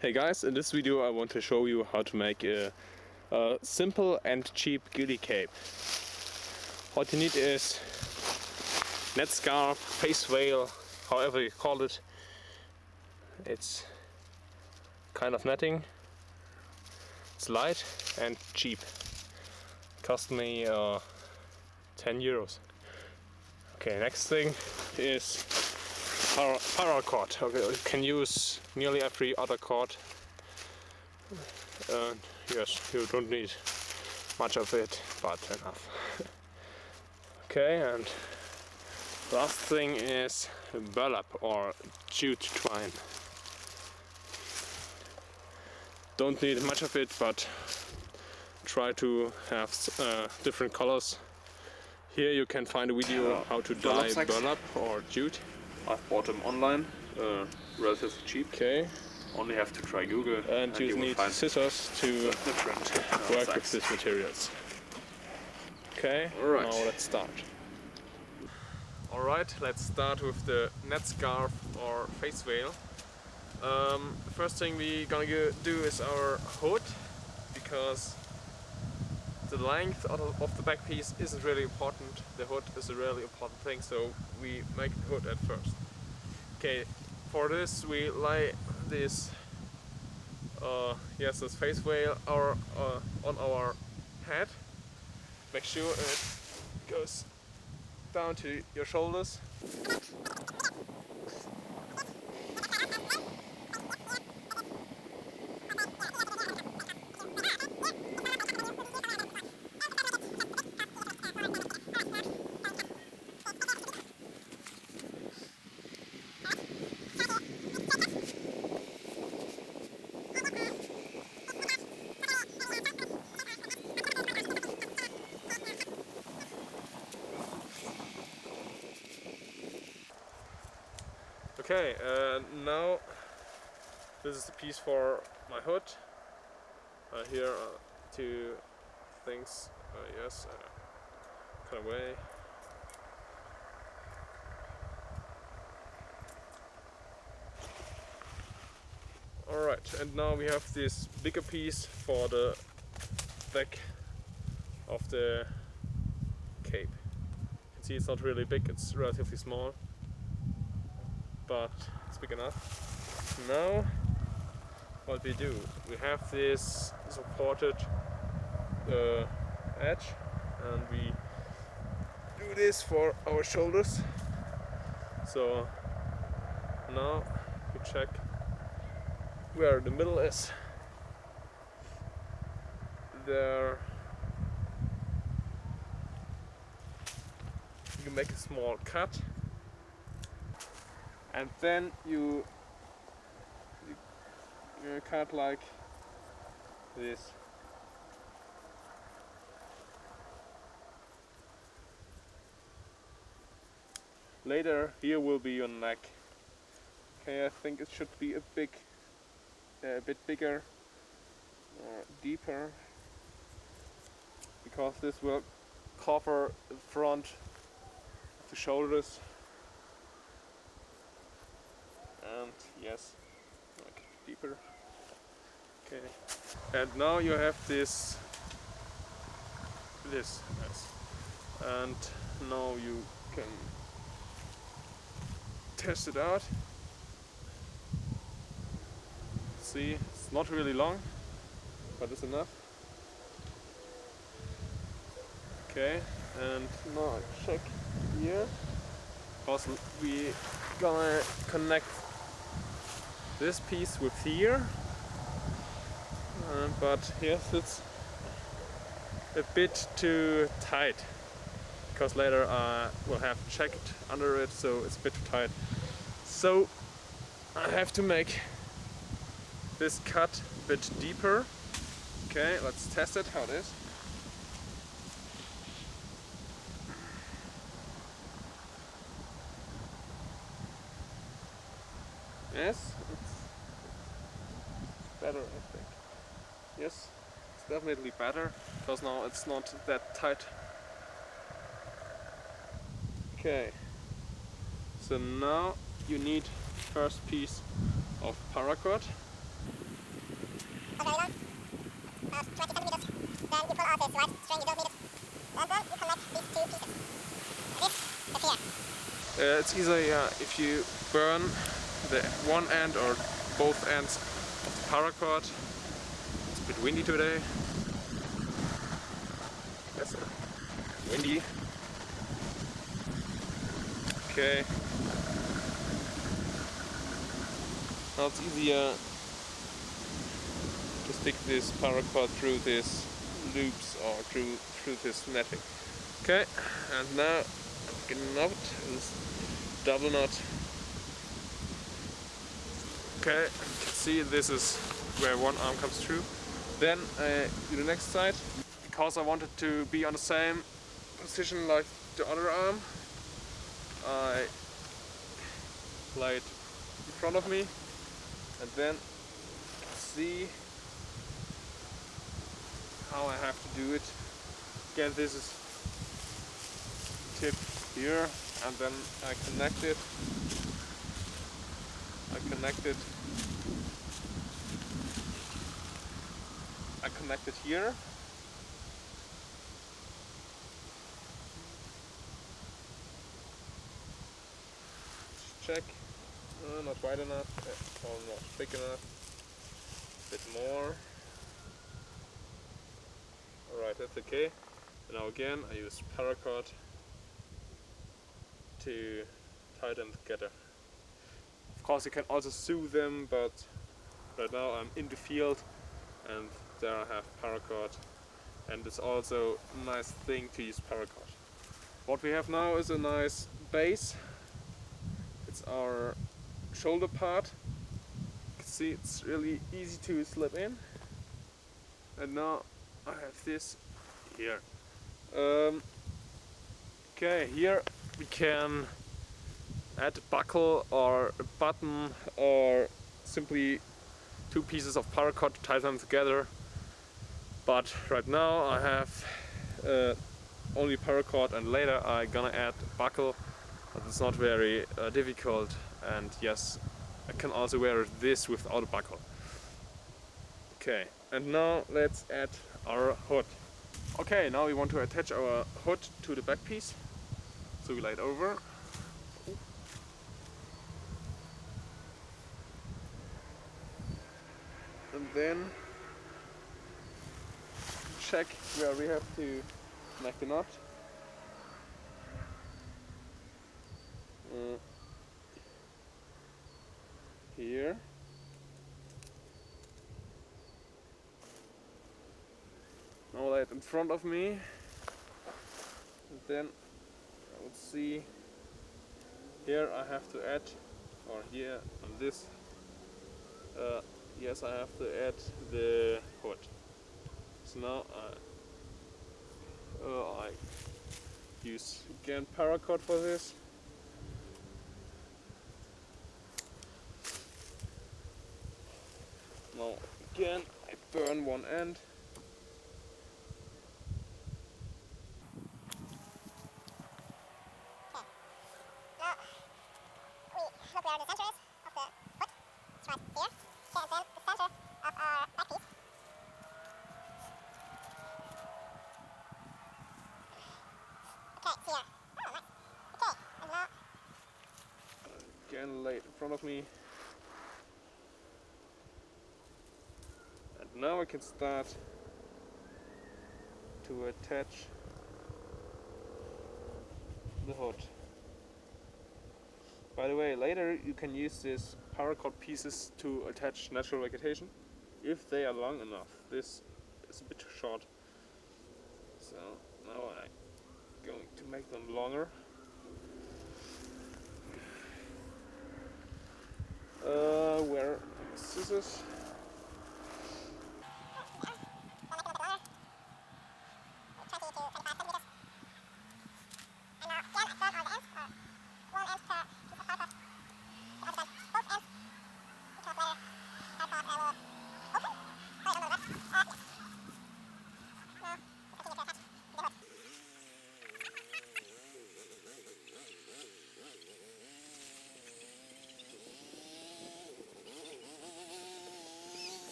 Hey guys, in this video I want to show you how to make a simple and cheap ghillie cape. What you need is net scarf, face veil, however you call it. It's kind of netting. It's light and cheap. Cost me 10 euros. Okay, next thing is paracord. Okay, you can use nearly every other cord. Yes, you don't need much of it, but enough. Okay, and last thing is burlap or jute twine. Don't need much of it, but try to have different colors. Here you can find a video how to dye burlap or jute. I've bought them online, relatively cheap. Okay. Only have to try Google. And you need scissors to work with these materials. Okay, Alright. Now let's start. Alright, let's start with the net scarf or face veil. The first thing we're gonna do is our hood, because the length of the back piece isn't really important. The hood is a really important thing, so we make the hood at first. Okay, for this we lay this this face veil on our head. Make sure it goes down to your shoulders. Okay, now this is the piece for my hood. Here are two things, cut away. Alright, and now we have this bigger piece for the back of the cape. You can see it's not really big, it's relatively small, but it's big enough. Now what we do, we have this supported edge, and we do this for our shoulders. So now we check where the middle is. There you can make a small cut, and then you cut like this. Later here will be your neck. Okay, I think it should be a bit bigger or deeper, because this will cover the front of the shoulders. And yes, like deeper. Okay, and now you have this, yes, and now you can test it out. See, it's not really long, but it's enough. Okay, and now check here, because we gonna connect this piece with here, but here it's a bit too tight, because later we'll have a jacket under it, so it's a bit too tight. So I have to make this cut a bit deeper. Okay, let's test it how it is. Yes, it's better, I think. Yes, it's definitely better, because now it's not that tight. Okay, so now you need first piece of paracord. It's easier if you burn the one end or both ends of the paracord. It's a bit windy today. Yes, windy. Okay. Now it's easier to stick this paracord through these loops or through this netting. Okay, and now I'm getting knot, this double knot. Okay, you can see this is where one arm comes through. Then I do the next side. Because I wanted to be on the same position like the other arm, I lay it in front of me and then see how I have to do it. Again, this is tip here, and then I connect it. I connect it here. Check. Not wide enough, or not thick enough. A bit more. Alright, that's okay. And now again, I use paracord to tie them together. Of course, you can also sew them, but right now I'm in the field and there I have paracord, and it's also a nice thing to use paracord. What we have now is a nice base. It's our shoulder part. You can see it's really easy to slip in. And now I have this here. Okay, here we can add a buckle or a button or simply two pieces of paracord to tie them together. But right now I have only paracord, and later I'm gonna add a buckle, but it's not very difficult, and yes, I can also wear this without a buckle. Okay, and now let's add our hood. Okay, now we want to attach our hood to the back piece, so we lay it over. And then check where we have to connect the knot. Here. Now lay it in front of me. And then I would see here I have to add, or here on this, yes, I have to add the hood. So now I use again paracord for this. Now again I burn one end. Again, lay it in front of me. And now I can start to attach the hood. By the way, later you can use these paracord pieces to attach natural vegetation if they are long enough. This is a bit too short, so now I'm going to make them longer. Where are the scissors?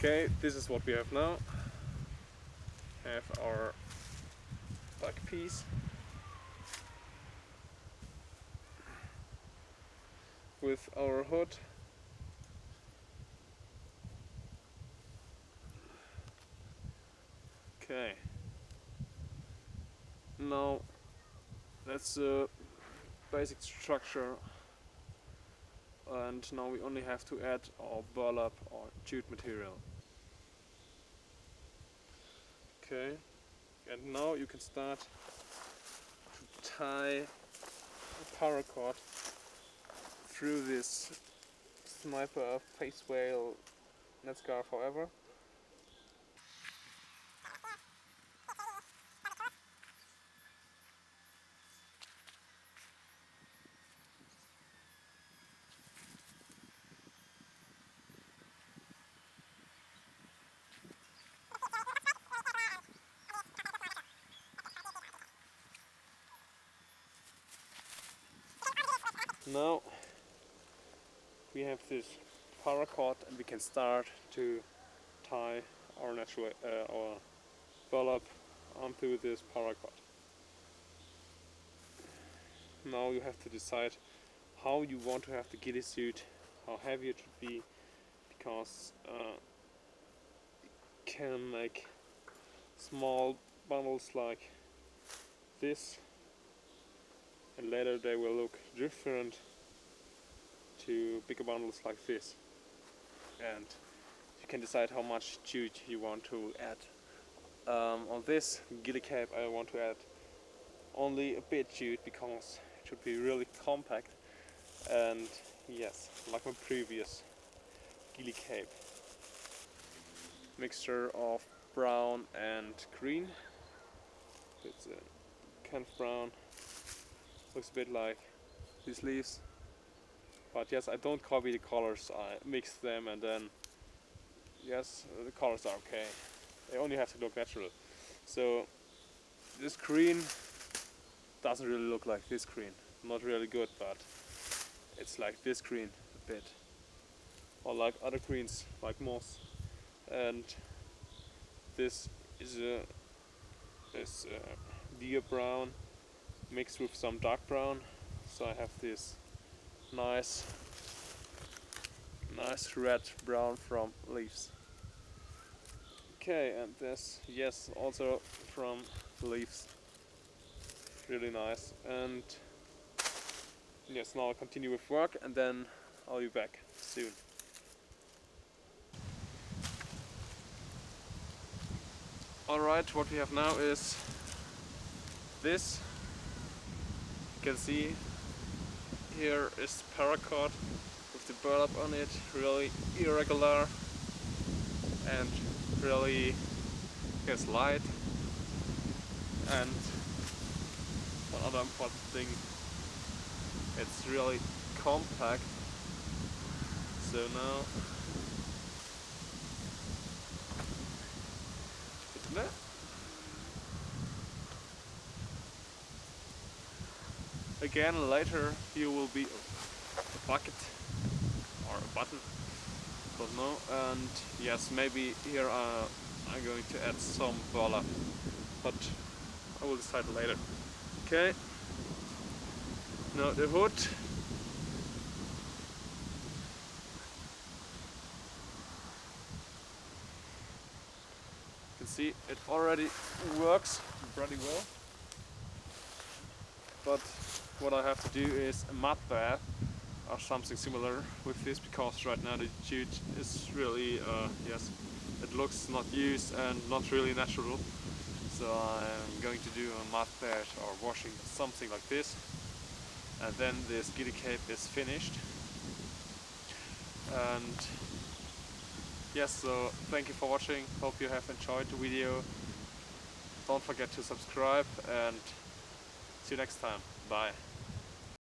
Okay, this is what we have now. Have our back piece with our hood. Okay. Now that's the basic structure, and now we only have to add our burlap or jute material. Okay, and now you can start to tie a paracord through this sniper face whale net scarf, however. Now we have this paracord and we can start to tie our our burlap onto this paracord. Now you have to decide how you want to have the ghillie suit, how heavy it should be, because you can make small bundles like this, and later they will look different to bigger bundles like this. And you can decide how much jute you want to add. On this Ghillie Cape I want to add only a bit jute because it should be really compact, and yes, like my previous Ghillie Cape. Mixture of brown and green. It's a kind of brown, looks a bit like these leaves, but yes, I don't copy the colors, I mix them, and then yes, the colors are okay. They only have to look natural. So this green doesn't really look like this green. Not really good, but it's like this green a bit. Or like other greens, like moss. And this is a deer brown mixed with some dark brown. So I have this nice red brown from leaves. Okay, and this, yes, also from leaves. Really nice. And yes, now I'll continue with work and then I'll be back soon. Alright, what we have now is this. You can see here is paracord with the burlap on it, really irregular and really light. And one other important thing, it's really compact. So now it's there. Again, later here will be a bucket or a button, don't know. And yes, maybe here I'm going to add some burlap, but I will decide later. Okay, now the hood. You can see it already works pretty well, but what I have to do is a mud bath or something similar with this, because right now the jute is really, yes, it looks not used and not really natural. So I'm going to do a mud bath or washing, something like this, and then this Ghillie Cape is finished. And yes, so thank you for watching, hope you have enjoyed the video. Don't forget to subscribe and see you next time. Bye.